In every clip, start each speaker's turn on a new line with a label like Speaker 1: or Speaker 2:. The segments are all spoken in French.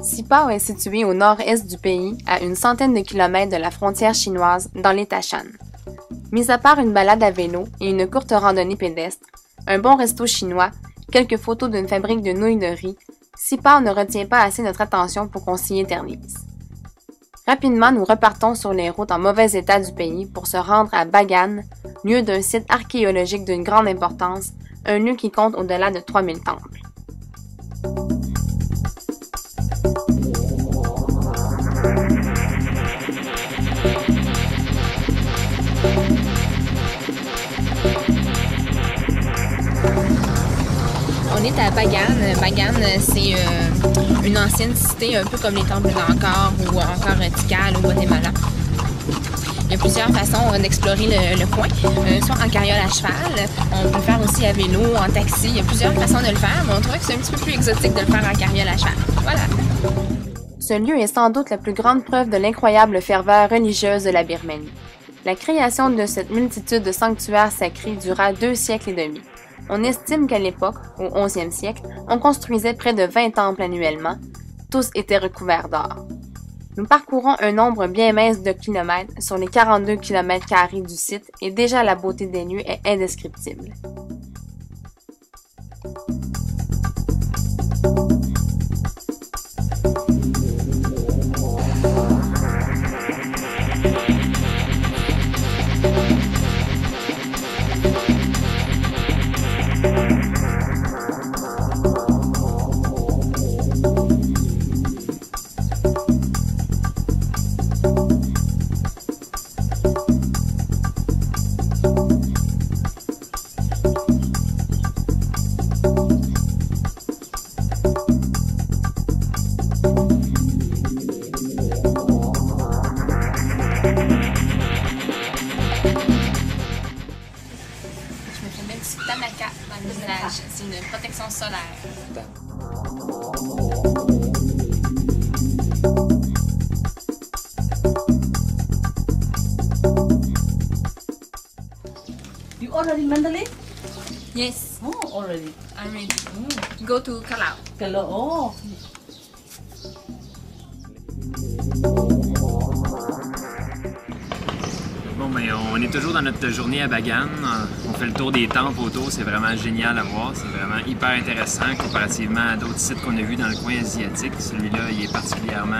Speaker 1: Sipao est situé au nord-est du pays, à une centaine de kilomètres de la frontière chinoise, dans l'État Shan. Mis à part une balade à vélo et une courte randonnée pédestre, un bon resto chinois, quelques photos d'une fabrique de nouilles de riz, Sipao ne retient pas assez notre attention pour qu'on s'y éternise. Rapidement, nous repartons sur les routes en mauvais état du pays pour se rendre à Bagan, lieu d'un site archéologique d'une grande importance, un lieu qui compte au-delà de 3000 temples. On est à Bagan. Bagan, c'est une ancienne cité, un peu comme les temples d'Angkor ou encore Tikal au Guatemala. Il y a plusieurs façons d'explorer le coin, soit en carriole à cheval, on peut le faire aussi à vélo, en taxi, il y a plusieurs façons de le faire, mais on trouvait que c'est un petit peu plus exotique de le faire en carriole à cheval. Voilà. Ce lieu est sans doute la plus grande preuve de l'incroyable ferveur religieuse de la Birmanie. La création de cette multitude de sanctuaires sacrés dura 2 siècles et demi. On estime qu'à l'époque, au 11e siècle, on construisait près de 20 temples annuellement. Tous étaient recouverts d'or. Nous parcourons un nombre bien mince de kilomètres sur les 42 km² du site et déjà la beauté des lieux est indescriptible. Tanaka dans le visage, c'est une protection solaire.
Speaker 2: You already Mandalay?
Speaker 1: Yes,
Speaker 2: Oh, already.
Speaker 1: I'm ready. Go to Kalau.
Speaker 2: Hello. Oh.
Speaker 3: Bon, ben, on est toujours dans notre journée à Bagan. On fait le tour des temples autour, c'est vraiment génial à voir. C'est vraiment hyper intéressant comparativement à d'autres sites qu'on a vus dans le coin asiatique. Celui-là, il est particulièrement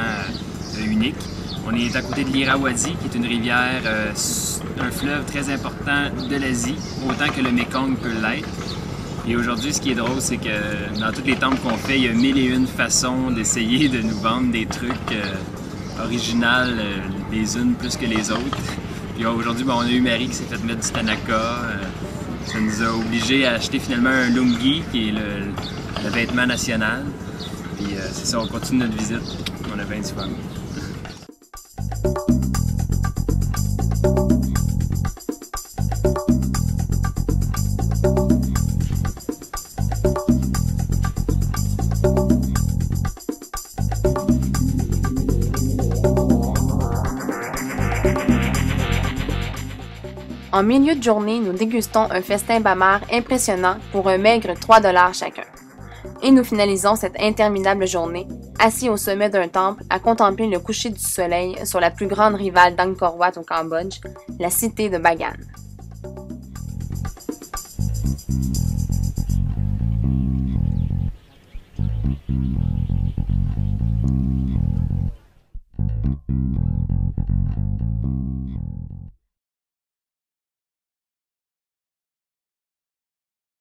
Speaker 3: unique. On est à côté de l'Irrawaddy, qui est une rivière, un fleuve très important de l'Asie, autant que le Mekong peut l'être. Et aujourd'hui, ce qui est drôle, c'est que dans tous les temples qu'on fait, il y a 1001 façons d'essayer de nous vendre des trucs originales, les unes plus que les autres. Puis aujourd'hui, on a eu Marie qui s'est fait mettre du Tanaka. Ça nous a obligés à acheter finalement un lungi, qui est le vêtement national. Puis c'est ça, on continue notre visite. On a bien du fun.
Speaker 1: En milieu de journée, nous dégustons un festin bamar impressionnant pour un maigre 3 $ chacun. Et nous finalisons cette interminable journée, assis au sommet d'un temple à contempler le coucher du soleil sur la plus grande rivale d'Angkor Wat au Cambodge, la cité de Bagan.